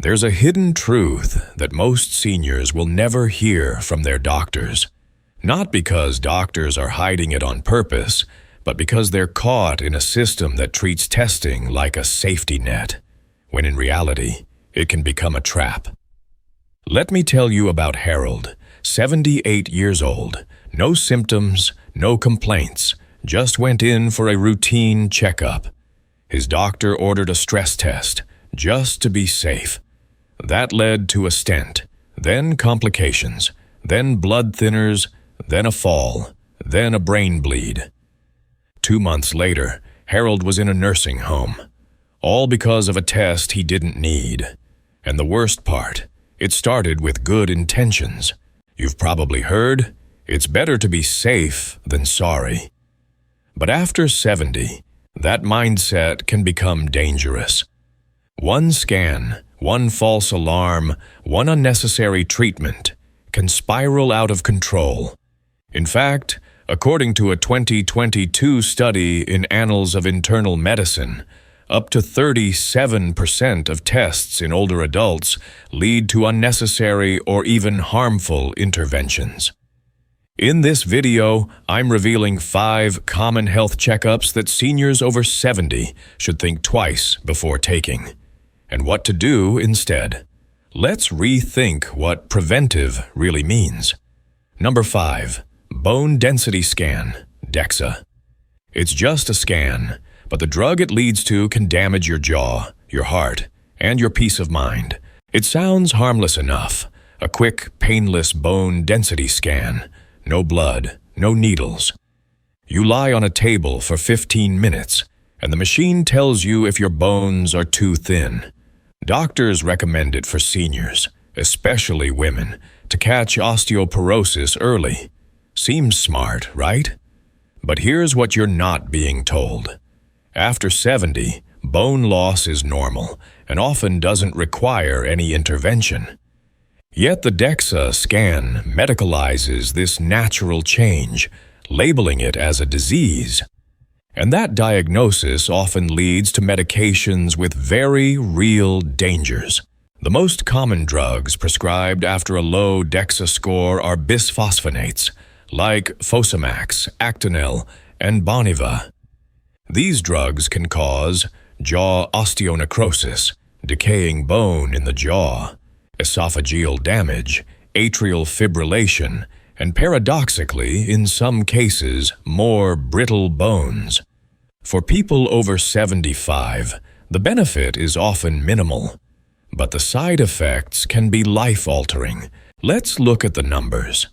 There's a hidden truth that most seniors will never hear from their doctors. Not because doctors are hiding it on purpose, but because they're caught in a system that treats testing like a safety net, when in reality, it can become a trap. Let me tell you about Harold, 78 years old, no symptoms, no complaints, just went in for a routine checkup. His doctor ordered a stress test, just to be safe. That led to a stent, then complications, then blood thinners, then a fall, then a brain bleed. 2 months later, Harold was in a nursing home, all because of a test he didn't need. And the worst part, it started with good intentions. You've probably heard, it's better to be safe than sorry. But after 70, that mindset can become dangerous. One scan, one false alarm, one unnecessary treatment can spiral out of control. In fact, according to a 2022 study in Annals of Internal Medicine, up to 37% of tests in older adults lead to unnecessary or even harmful interventions. In this video, I'm revealing 5 common health checkups that seniors over 70 should think twice before taking, and what to do instead. Let's rethink what preventive really means. Number 5. Bone density scan, DEXA. It's just a scan, but the drug it leads to can damage your jaw, your heart, and your peace of mind. It sounds harmless enough. A quick, painless bone density scan. No blood, no needles. You lie on a table for 15 minutes, and the machine tells you if your bones are too thin. Doctors recommend it for seniors, especially women, to catch osteoporosis early. Seems smart, right? But here's what you're not being told. After 70, bone loss is normal and often doesn't require any intervention. Yet the DEXA scan medicalizes this natural change, labeling it as a disease. And that diagnosis often leads to medications with very real dangers. The most common drugs prescribed after a low DEXA score are bisphosphonates, like Fosamax, Actonel, and Boniva. These drugs can cause jaw osteonecrosis, decaying bone in the jaw, esophageal damage, atrial fibrillation, and paradoxically, in some cases, more brittle bones. For people over 75, the benefit is often minimal, but the side effects can be life-altering. Let's look at the numbers.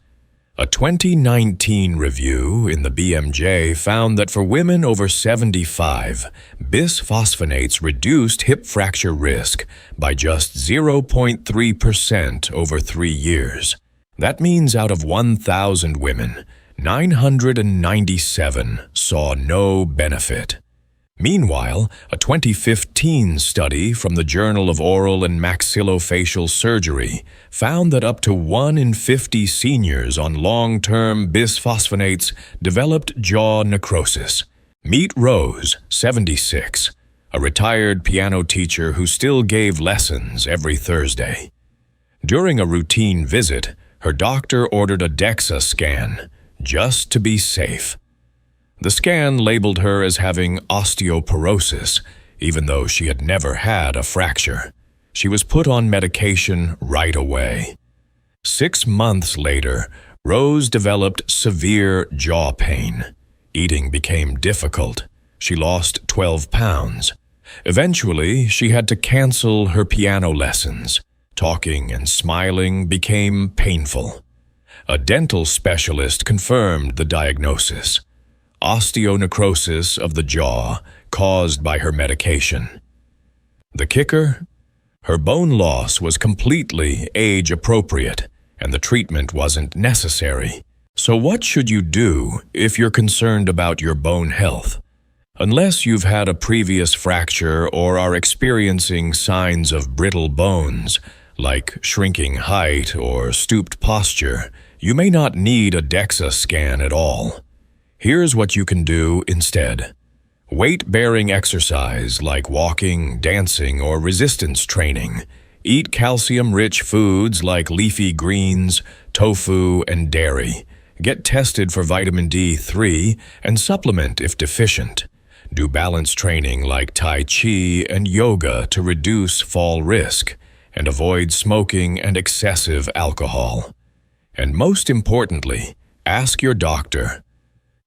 A 2019 review in the BMJ found that for women over 75, bisphosphonates reduced hip fracture risk by just 0.3% over 3 years. That means out of 1,000 women, 997 saw no benefit. Meanwhile, a 2015 study from the Journal of Oral and Maxillofacial Surgery found that up to 1 in 50 seniors on long-term bisphosphonates developed jaw necrosis. Meet Rose, 76, a retired piano teacher who still gave lessons every Thursday. During a routine visit, her doctor ordered a DEXA scan, just to be safe. The scan labeled her as having osteoporosis, even though she had never had a fracture. She was put on medication right away. 6 months later, Rose developed severe jaw pain. Eating became difficult. She lost 12 pounds. Eventually, she had to cancel her piano lessons. Talking and smiling became painful. A dental specialist confirmed the diagnosis: osteonecrosis of the jaw caused by her medication. The kicker? Her bone loss was completely age-appropriate, and the treatment wasn't necessary. So what should you do if you're concerned about your bone health? Unless you've had a previous fracture or are experiencing signs of brittle bones, like shrinking height or stooped posture, you may not need a DEXA scan at all. Here's what you can do instead. Weight-bearing exercise like walking, dancing, or resistance training. Eat calcium-rich foods like leafy greens, tofu, and dairy. Get tested for vitamin D3 and supplement if deficient. Do balance training like Tai Chi and yoga to reduce fall risk, and avoid smoking and excessive alcohol. And most importantly, ask your doctor,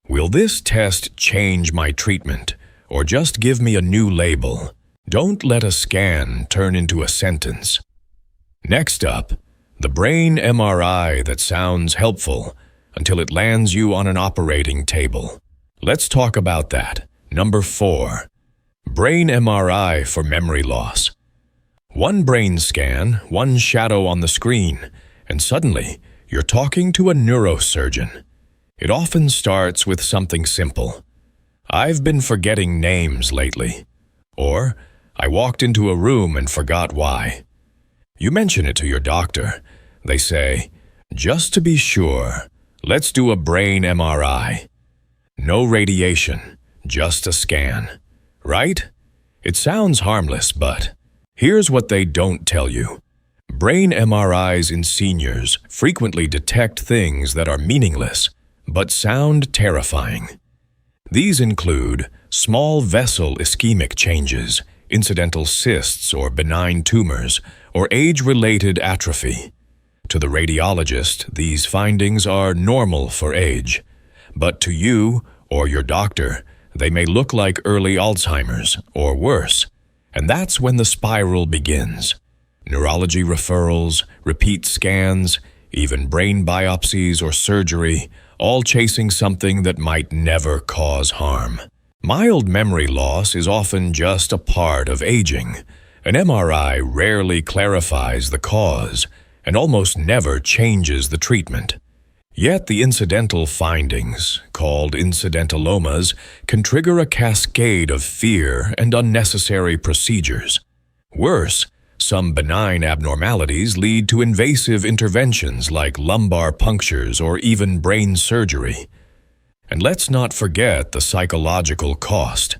will this test change my treatment or just give me a new label? Don't let a scan turn into a sentence. Next up, the brain MRI that sounds helpful until it lands you on an operating table. Let's talk about that. Number 4. Brain MRI for memory loss. One brain scan, one shadow on the screen, and suddenly you're talking to a neurosurgeon. It often starts with something simple. I've been forgetting names lately. Or, I walked into a room and forgot why. You mention it to your doctor. They say, just to be sure, let's do a brain MRI. No radiation, just a scan. Right? It sounds harmless, but here's what they don't tell you. Brain MRIs in seniors frequently detect things that are meaningless, but sound terrifying. These include small vessel ischemic changes, incidental cysts or benign tumors, or age-related atrophy. To the radiologist, these findings are normal for age, but to you or your doctor, they may look like early Alzheimer's or worse, and that's when the spiral begins. Neurology referrals, repeat scans, even brain biopsies or surgery, all chasing something that might never cause harm. Mild memory loss is often just a part of aging. An MRI rarely clarifies the cause and almost never changes the treatment. Yet the incidental findings, called incidentalomas, can trigger a cascade of fear and unnecessary procedures. Worse, some benign abnormalities lead to invasive interventions like lumbar punctures or even brain surgery. And let's not forget the psychological cost.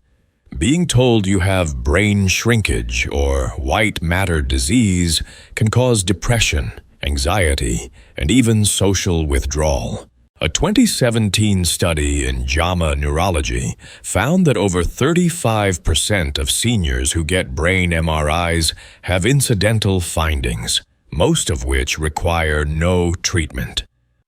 Being told you have brain shrinkage or white matter disease can cause depression, anxiety, and even social withdrawal. A 2017 study in JAMA Neurology found that over 35% of seniors who get brain MRIs have incidental findings, most of which require no treatment.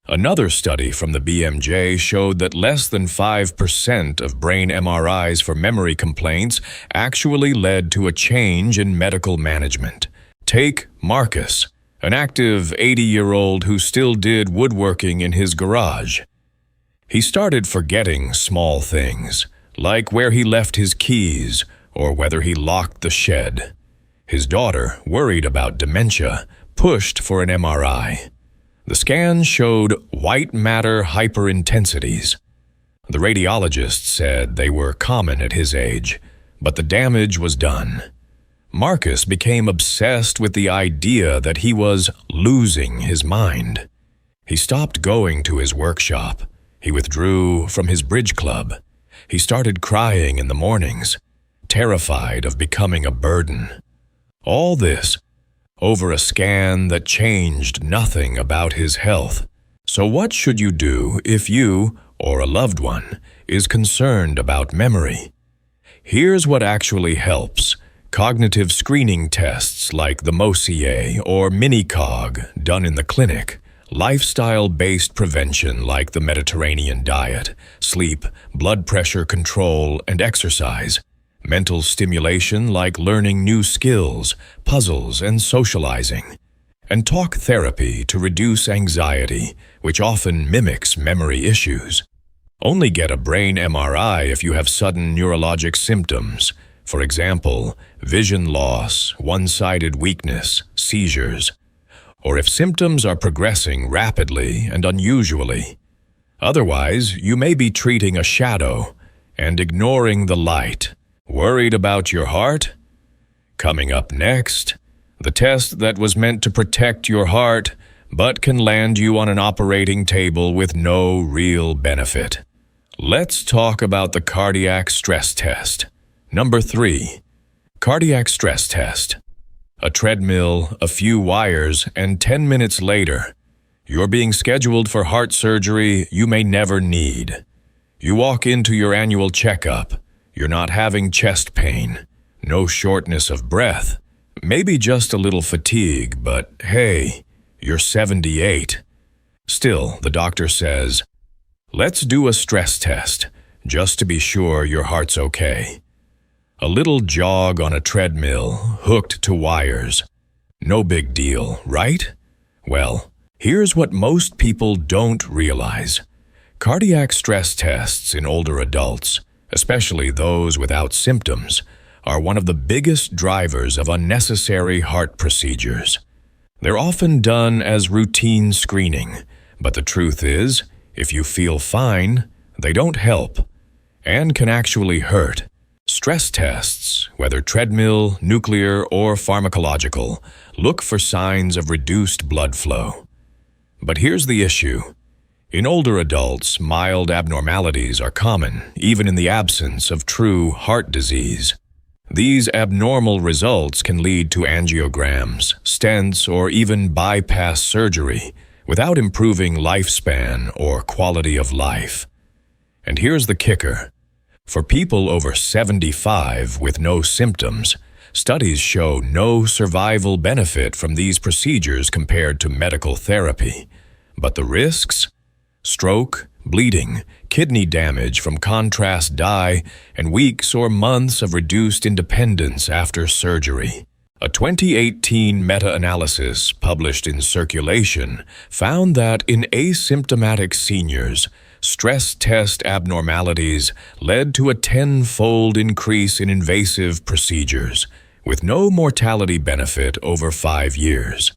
Another study from the BMJ showed that less than 5% of brain MRIs for memory complaints actually led to a change in medical management. Take Marcus, an active 80-year-old who still did woodworking in his garage. He started forgetting small things, like where he left his keys or whether he locked the shed. His daughter, worried about dementia, pushed for an MRI. The scan showed white matter hyperintensities. The radiologist said they were common at his age, but the damage was done. Marcus became obsessed with the idea that he was losing his mind. He stopped going to his workshop. He withdrew from his bridge club. He started crying in the mornings, terrified of becoming a burden. All this over a scan that changed nothing about his health. So what should you do if you, or a loved one, is concerned about memory? Here's what actually helps. Cognitive screening tests like the MOCA or MiniCog done in the clinic, lifestyle-based prevention like the Mediterranean diet, sleep, blood pressure control, and exercise, mental stimulation like learning new skills, puzzles, and socializing, and talk therapy to reduce anxiety, which often mimics memory issues. Only get a brain MRI if you have sudden neurologic symptoms. For example, vision loss, one-sided weakness, seizures, or if symptoms are progressing rapidly and unusually. Otherwise, you may be treating a shadow and ignoring the light. Worried about your heart? Coming up next, the test that was meant to protect your heart but can land you on an operating table with no real benefit. Let's talk about the cardiac stress test. Number 3. Cardiac stress test. A treadmill, a few wires, and 10 minutes later, you're being scheduled for heart surgery you may never need. You walk into your annual checkup. You're not having chest pain, no shortness of breath, maybe just a little fatigue, but hey, you're 78. Still, the doctor says, let's do a stress test, just to be sure your heart's okay. A little jog on a treadmill, hooked to wires. No big deal, right? Well, here's what most people don't realize. Cardiac stress tests in older adults, especially those without symptoms, are one of the biggest drivers of unnecessary heart procedures. They're often done as routine screening, but the truth is, if you feel fine, they don't help and can actually hurt. Stress tests, whether treadmill, nuclear, or pharmacological, look for signs of reduced blood flow. But here's the issue. In older adults, mild abnormalities are common, even in the absence of true heart disease. These abnormal results can lead to angiograms, stents, or even bypass surgery without improving lifespan or quality of life. And here's the kicker. For people over 75 with no symptoms, studies show no survival benefit from these procedures compared to medical therapy. But the risks? Stroke, bleeding, kidney damage from contrast dye, and weeks or months of reduced independence after surgery. A 2018 meta-analysis published in Circulation found that in asymptomatic seniors, stress test abnormalities led to a 10-fold increase in invasive procedures, with no mortality benefit over 5 years.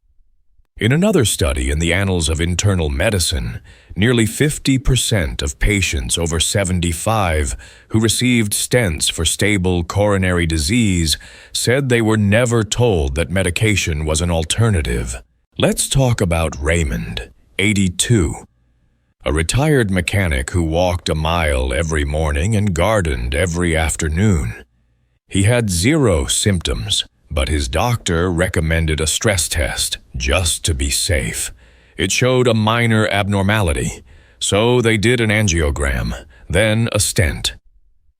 In another study in the Annals of Internal Medicine, nearly 50% of patients over 75 who received stents for stable coronary disease said they were never told that medication was an alternative. Let's talk about Raymond, 82. A retired mechanic who walked a mile every morning and gardened every afternoon. He had 0 symptoms, but his doctor recommended a stress test just to be safe. It showed a minor abnormality, so they did an angiogram, then a stent.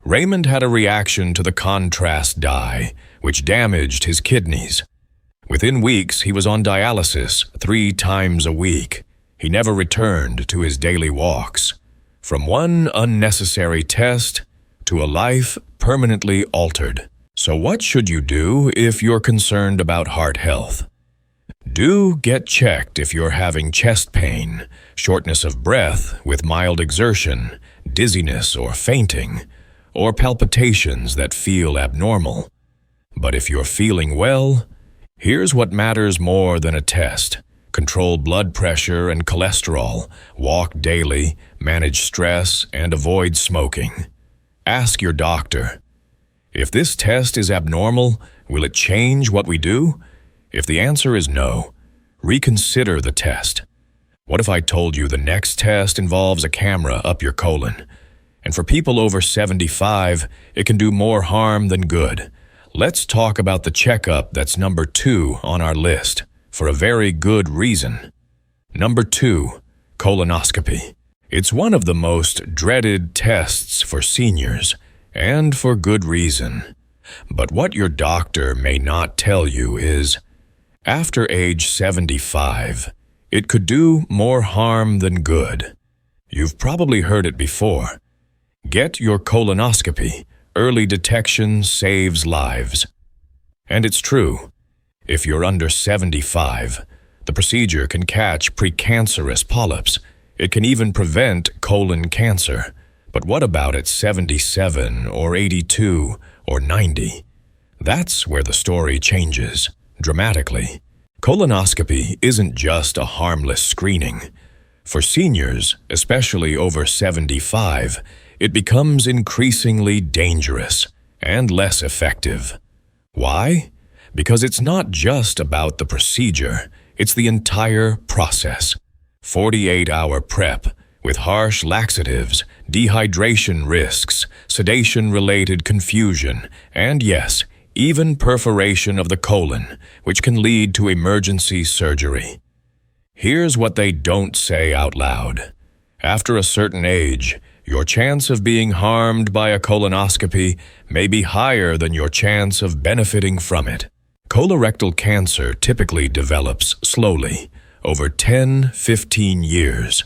Raymond had a reaction to the contrast dye, which damaged his kidneys. Within weeks, he was on dialysis 3 times a week. He never returned to his daily walks. From one unnecessary test to a life permanently altered. So what should you do if you're concerned about heart health? Do get checked if you're having chest pain, shortness of breath with mild exertion, dizziness or fainting, or palpitations that feel abnormal. But if you're feeling well, here's what matters more than a test. Control blood pressure and cholesterol, walk daily, manage stress, and avoid smoking. Ask your doctor. If this test is abnormal, will it change what we do? If the answer is no, reconsider the test. What if I told you the next test involves a camera up your colon? And for people over 75, it can do more harm than good. Let's talk about the checkup that's number 2 on our list, for a very good reason. Number 2, colonoscopy. It's one of the most dreaded tests for seniors, and for good reason. But what your doctor may not tell you is, after age 75, it could do more harm than good. You've probably heard it before. Get your colonoscopy. Early detection saves lives. And it's true. If you're under 75, the procedure can catch precancerous polyps. It can even prevent colon cancer. But what about at 77 or 82 or 90? That's where the story changes, dramatically. Colonoscopy isn't just a harmless screening. For seniors, especially over 75, it becomes increasingly dangerous and less effective. Why? Because it's not just about the procedure, it's the entire process. 48-hour prep, with harsh laxatives, dehydration risks, sedation-related confusion, and yes, even perforation of the colon, which can lead to emergency surgery. Here's what they don't say out loud. After a certain age, your chance of being harmed by a colonoscopy may be higher than your chance of benefiting from it. Colorectal cancer typically develops slowly, over 10-15 years.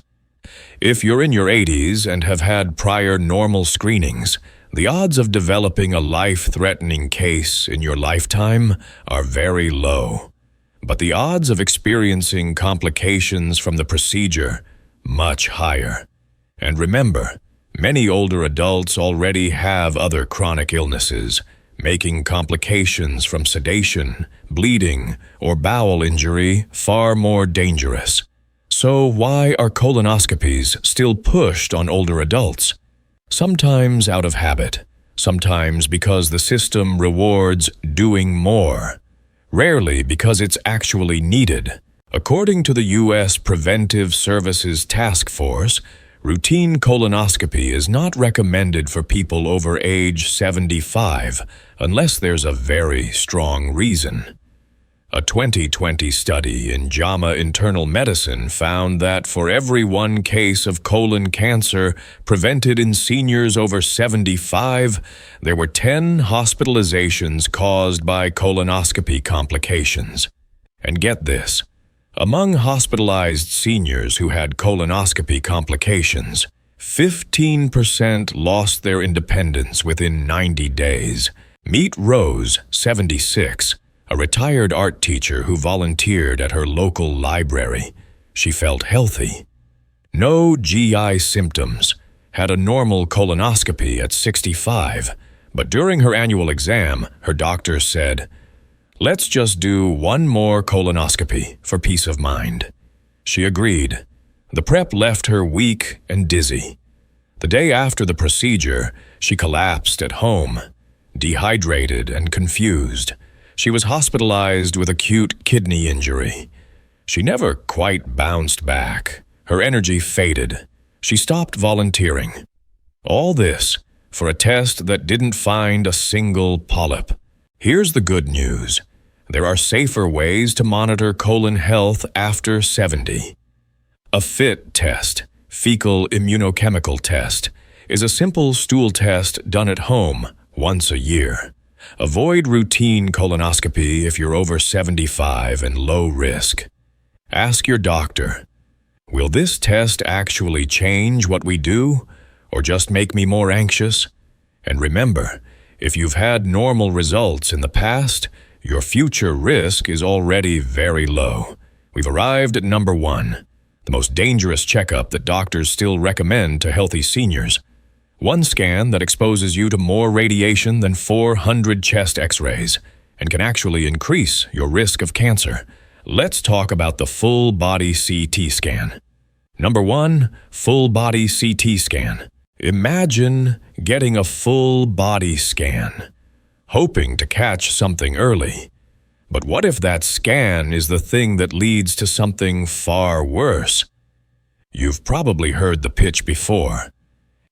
If you're in your 80s and have had prior normal screenings, the odds of developing a life-threatening case in your lifetime are very low. But the odds of experiencing complications from the procedure, much higher. And remember, many older adults already have other chronic illnesses, making complications from sedation, bleeding, or bowel injury far more dangerous. So why are colonoscopies still pushed on older adults? Sometimes out of habit, sometimes because the system rewards doing more, rarely because it's actually needed. According to the U.S. Preventive Services Task Force, routine colonoscopy is not recommended for people over age 75 unless there's a very strong reason. A 2020 study in JAMA Internal Medicine found that for every one case of colon cancer prevented in seniors over 75, there were 10 hospitalizations caused by colonoscopy complications. And get this, among hospitalized seniors who had colonoscopy complications, 15% lost their independence within 90 days. Meet Rose, 76, a retired art teacher who volunteered at her local library. She felt healthy. No GI symptoms, had a normal colonoscopy at 65, but during her annual exam, her doctor said, "Let's just do one more colonoscopy for peace of mind." She agreed. The prep left her weak and dizzy. The day after the procedure, she collapsed at home, dehydrated and confused. She was hospitalized with acute kidney injury. She never quite bounced back. Her energy faded. She stopped volunteering. All this for a test that didn't find a single polyp. Here's the good news. There are safer ways to monitor colon health after 70. A FIT test, fecal immunochemical test, is a simple stool test done at home once a year. Avoid routine colonoscopy if you're over 75 and low risk. Ask your doctor, will this test actually change what we do, or just make me more anxious? And remember, if you've had normal results in the past, your future risk is already very low. We've arrived at number 1, the most dangerous checkup that doctors still recommend to healthy seniors. One scan that exposes you to more radiation than 400 chest x-rays and can actually increase your risk of cancer. Let's talk about the full-body CT scan. Number 1, full-body CT scan. Imagine getting a full-body scan, hoping to catch something early. But what if that scan is the thing that leads to something far worse? You've probably heard the pitch before.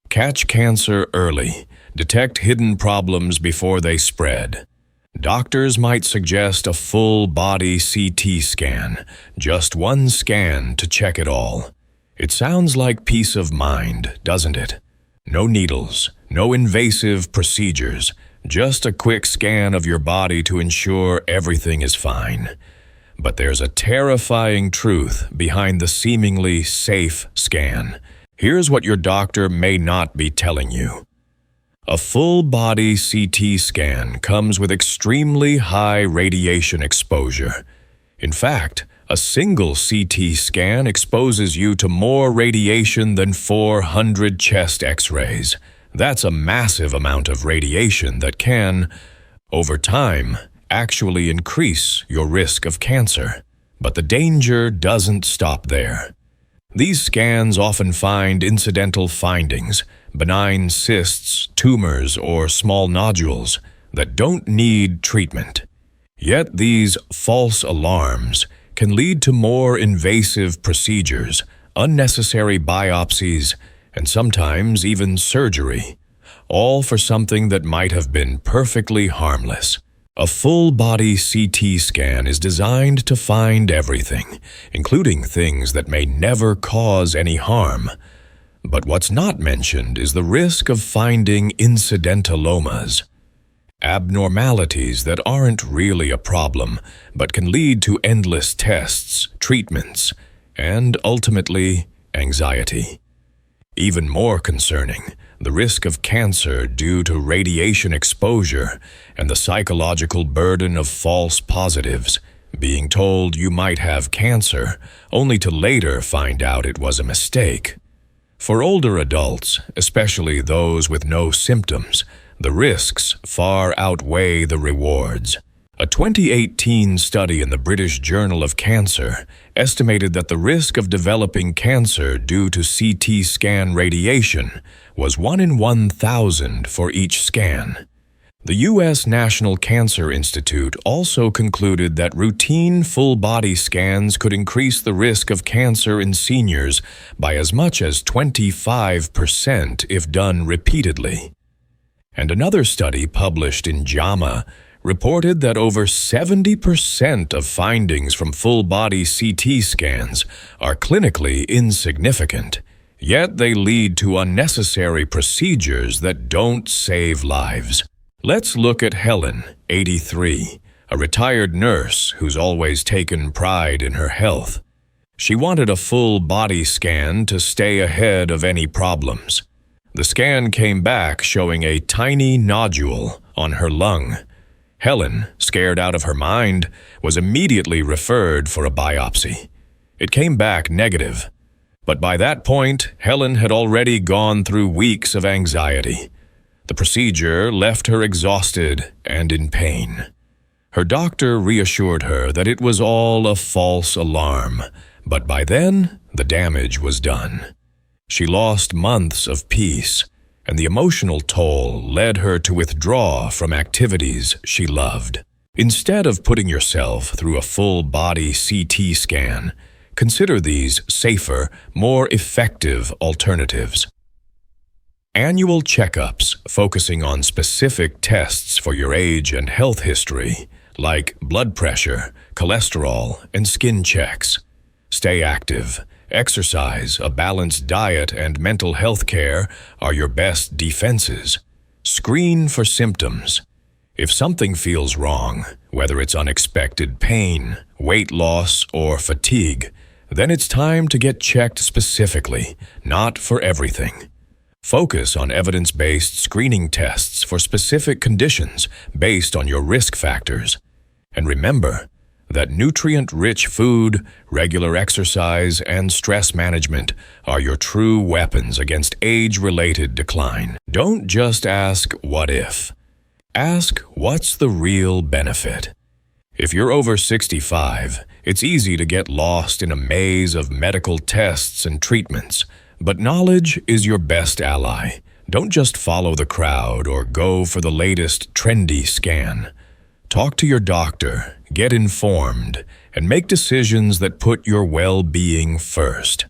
Catch cancer early. Detect hidden problems before they spread. Doctors might suggest a full-body CT scan, just one scan to check it all. It sounds like peace of mind, doesn't it? No needles, no invasive procedures, just a quick scan of your body to ensure everything is fine. But there's a terrifying truth behind the seemingly safe scan. Here's what your doctor may not be telling you. A full-body CT scan comes with extremely high radiation exposure. In fact, a single CT scan exposes you to more radiation than 400 chest x-rays. That's a massive amount of radiation that can, over time, actually increase your risk of cancer. But the danger doesn't stop there. These scans often find incidental findings, benign cysts, tumors, or small nodules that don't need treatment. Yet these false alarms can lead to more invasive procedures, unnecessary biopsies, and sometimes even surgery, all for something that might have been perfectly harmless. A full-body CT scan is designed to find everything, including things that may never cause any harm. But what's not mentioned is the risk of finding incidentalomas, abnormalities that aren't really a problem, but can lead to endless tests, treatments, and ultimately, anxiety. Even more concerning, the risk of cancer due to radiation exposure and the psychological burden of false positives, being told you might have cancer, only to later find out it was a mistake. For older adults, especially those with no symptoms, the risks far outweigh the rewards. A 2018 study in the British Journal of Cancer estimated that the risk of developing cancer due to CT scan radiation was 1 in 1,000 for each scan. The U.S. National Cancer Institute also concluded that routine full-body scans could increase the risk of cancer in seniors by as much as 25% if done repeatedly. And another study published in JAMA reported that over 70% of findings from full-body CT scans are clinically insignificant, yet they lead to unnecessary procedures that don't save lives. Let's look at Helen, 83, a retired nurse who's always taken pride in her health. She wanted a full-body scan to stay ahead of any problems. The scan came back showing a tiny nodule on her lung. Helen, scared out of her mind, was immediately referred for a biopsy. It came back negative. But by that point, Helen had already gone through weeks of anxiety. The procedure left her exhausted and in pain. Her doctor reassured her that it was all a false alarm, but by then, the damage was done. She lost months of peace, and the emotional toll led her to withdraw from activities she loved. Instead of putting yourself through a full-body CT scan, consider these safer, more effective alternatives. Annual checkups focusing on specific tests for your age and health history, like blood pressure, cholesterol, and skin checks. Stay active. Exercise, a balanced diet, and mental health care are your best defenses. Screen for symptoms. If something feels wrong, whether it's unexpected pain, weight loss, or fatigue, then it's time to get checked specifically, not for everything. Focus on evidence-based screening tests for specific conditions based on your risk factors. And remember that nutrient-rich food, regular exercise, and stress management are your true weapons against age-related decline. Don't just ask, "What if?" Ask, "What's the real benefit?" If you're over 65, it's easy to get lost in a maze of medical tests and treatments, but knowledge is your best ally. Don't just follow the crowd or go for the latest trendy scan. Talk to your doctor, get informed, and make decisions that put your well-being first.